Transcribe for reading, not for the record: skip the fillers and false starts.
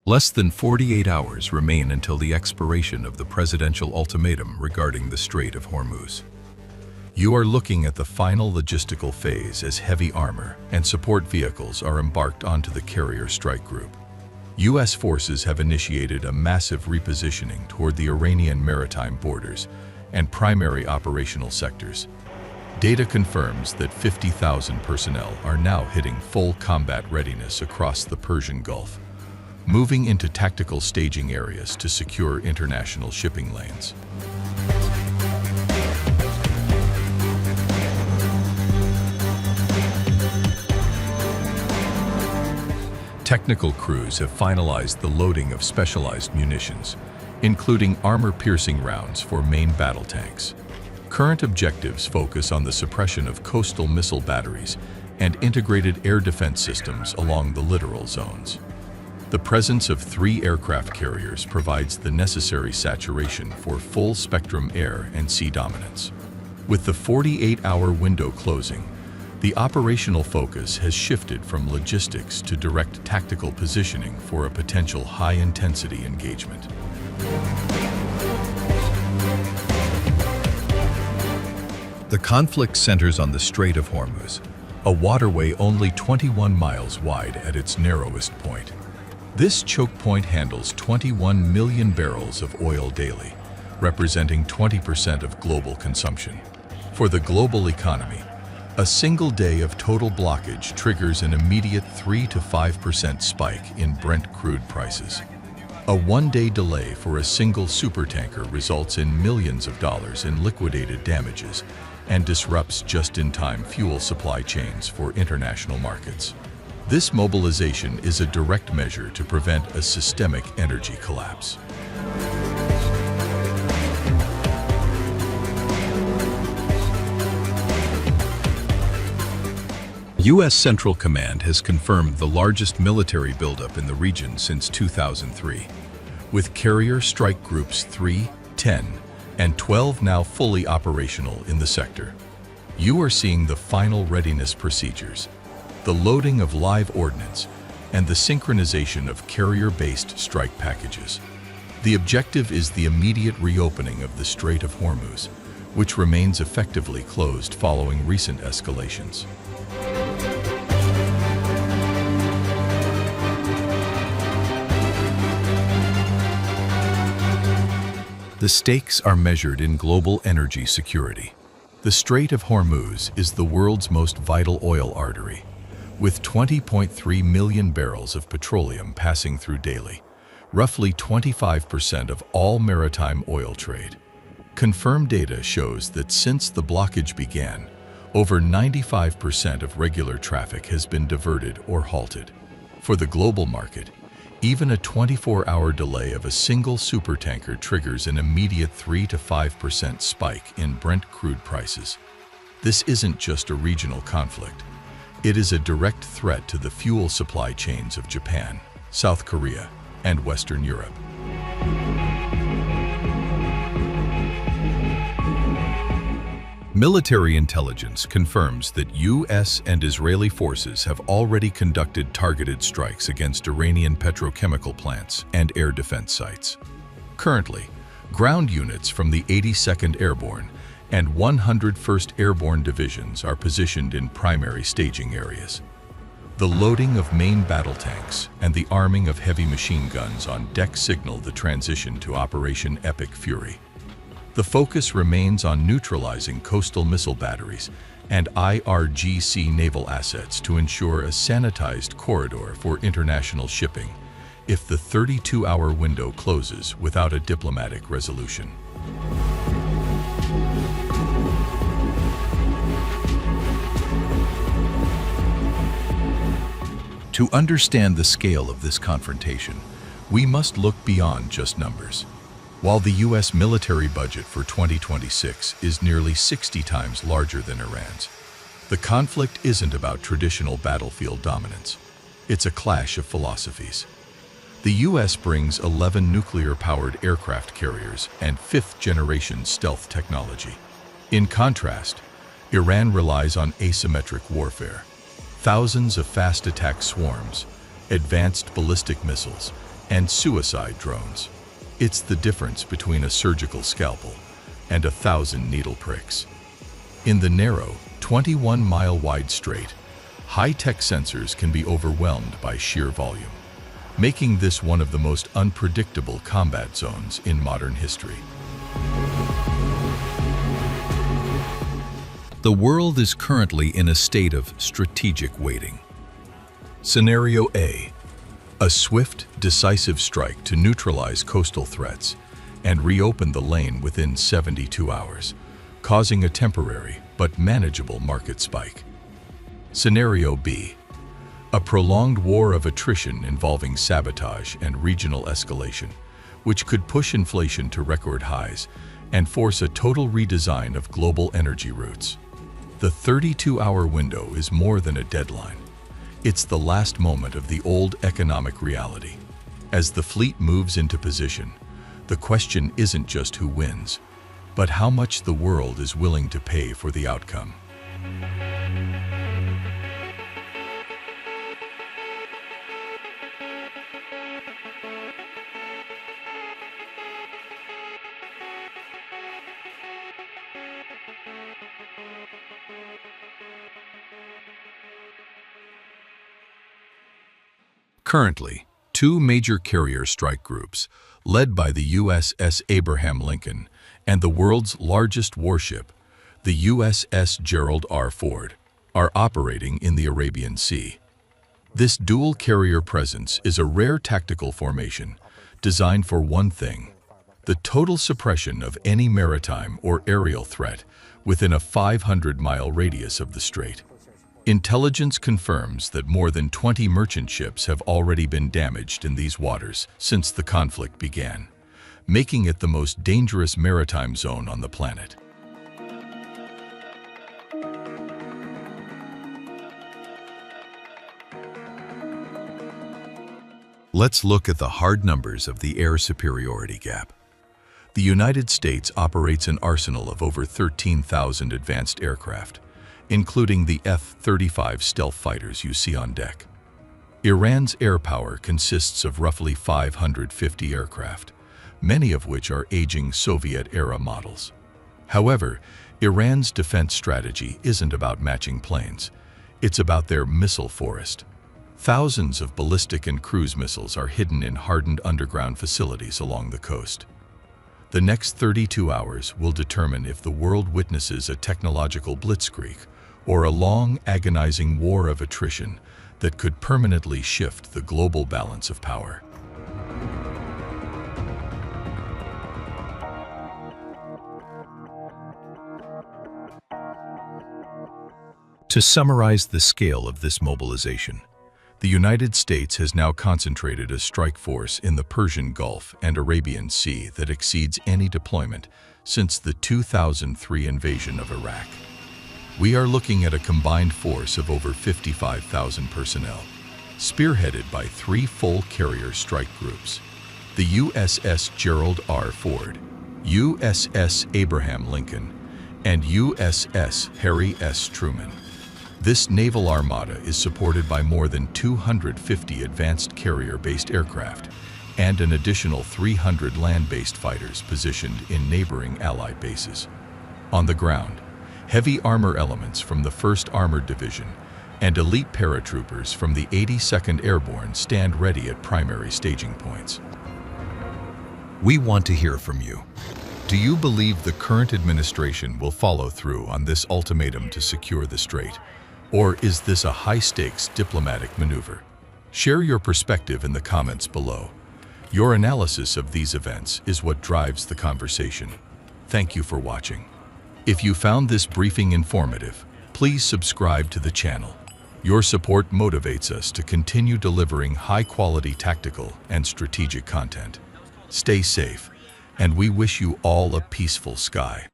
Less than 48 hours remain until the expiration of the presidential ultimatum regarding the Strait of Hormuz. You are looking at the final logistical phase as heavy armor and support vehicles are embarked onto the carrier strike group. U.S. forces have initiated a massive repositioning toward the Iranian maritime borders and primary operational sectors. Data confirms that 50,000 personnel are now hitting full combat readiness across the Persian Gulf, moving into tactical staging areas to secure international shipping lanes. Technical crews have finalized the loading of specialized munitions, including armor-piercing rounds for main battle tanks. Current objectives focus on the suppression of coastal missile batteries and integrated air defense systems along the littoral zones. The presence of 3 aircraft carriers provides the necessary saturation for full-spectrum air and sea dominance. With the 48-hour window closing, the operational focus has shifted from logistics to direct tactical positioning for a potential high-intensity engagement. The conflict centers on the Strait of Hormuz, a waterway only 21 miles wide at its narrowest point. This choke point handles 21 million barrels of oil daily, representing 20% of global consumption. For the global economy, a single day of total blockage triggers an immediate 3 to 5% spike in Brent crude prices. A one-day delay for a single supertanker results in millions of dollars in liquidated damages and disrupts just-in-time fuel supply chains for international markets. This mobilization is a direct measure to prevent a systemic energy collapse. U.S. Central Command has confirmed the largest military buildup in the region since 2003, with carrier strike groups 3, 10, and 12 now fully operational in the sector. You are seeing the final readiness procedures, the loading of live ordnance, and the synchronization of carrier-based strike packages. The objective is the immediate reopening of the Strait of Hormuz, which remains effectively closed following recent escalations. The stakes are measured in global energy security. The Strait of Hormuz is the world's most vital oil artery, with 20.3 million barrels of petroleum passing through daily, roughly 25% of all maritime oil trade. Confirmed data shows that since the blockage began, over 95% of regular traffic has been diverted or halted. For the global market, even a 24-hour delay of a single supertanker triggers an immediate 3 to 5% spike in Brent crude prices. This isn't just a regional conflict. It is a direct threat to the fuel supply chains of Japan, South Korea, and Western Europe. Military intelligence confirms that U.S. and Israeli forces have already conducted targeted strikes against Iranian petrochemical plants and air defense sites. Currently, ground units from the 82nd Airborne and 101st Airborne divisions are positioned in primary staging areas. The loading of main battle tanks and the arming of heavy machine guns on deck signal the transition to Operation Epic Fury. The focus remains on neutralizing coastal missile batteries and IRGC naval assets to ensure a sanitized corridor for international shipping if the 32-hour window closes without a diplomatic resolution. To understand the scale of this confrontation, we must look beyond just numbers. While the U.S. military budget for 2026 is nearly 60 times larger than Iran's, the conflict isn't about traditional battlefield dominance. It's a clash of philosophies. The U.S. brings 11 nuclear-powered aircraft carriers and fifth-generation stealth technology. In contrast, Iran relies on asymmetric warfare. Thousands of fast attack swarms, advanced ballistic missiles, and suicide drones. It's the difference between a surgical scalpel and 1,000 needle pricks. In the narrow, 21-mile-wide strait, high-tech sensors can be overwhelmed by sheer volume, making this one of the most unpredictable combat zones in modern history. The world is currently in a state of strategic waiting. Scenario A: a swift, decisive strike to neutralize coastal threats and reopen the lane within 72 hours, causing a temporary but manageable market spike. Scenario B: a prolonged war of attrition involving sabotage and regional escalation, which could push inflation to record highs and force a total redesign of global energy routes. The 32-hour window is more than a deadline. It's the last moment of the old economic reality. As the fleet moves into position, the question isn't just who wins, but how much the world is willing to pay for the outcome. Currently, two major carrier strike groups, led by the USS Abraham Lincoln and the world's largest warship, the USS Gerald R, are operating in the Arabian Sea. This dual carrier presence is a rare tactical formation designed for one thing: the total suppression of any maritime or aerial threat within a 500-mile radius of the strait. Intelligence confirms that more than 20 merchant ships have already been damaged in these waters since the conflict began, making it the most dangerous maritime zone on the planet. Let's look at the hard numbers of the air superiority gap. The United States operates an arsenal of over 13,000 advanced aircraft, including the F-35 stealth fighters you see on deck. Iran's air power consists of roughly 550 aircraft, many of which are aging Soviet-era models. However, Iran's defense strategy isn't about matching planes. It's about their missile forest. Thousands of ballistic and cruise missiles are hidden in hardened underground facilities along the coast. The next 32 hours will determine if the world witnesses a technological blitzkrieg or a long, agonizing war of attrition that could permanently shift the global balance of power. To summarize the scale of this mobilization, the United States has now concentrated a strike force in the Persian Gulf and Arabian Sea that exceeds any deployment since the 2003 invasion of Iraq. We are looking at a combined force of over 55,000 personnel, spearheaded by three full carrier strike groups: the USS Gerald R, USS Abraham Lincoln, and USS Harry S. Truman. This naval armada is supported by more than 250 advanced carrier-based aircraft and an additional 300 land-based fighters positioned in neighboring Allied bases. On the ground, heavy armor elements from the 1st Armored Division and elite paratroopers from the 82nd Airborne stand ready at primary staging points. We want to hear from you. Do you believe the current administration will follow through on this ultimatum to secure the strait? Or is this a high-stakes diplomatic maneuver? Share your perspective in the comments below. Your analysis of these events is what drives the conversation. Thank you for watching. If you found this briefing informative, please subscribe to the channel. Your support motivates us to continue delivering high-quality tactical and strategic content. Stay safe, and we wish you all a peaceful sky.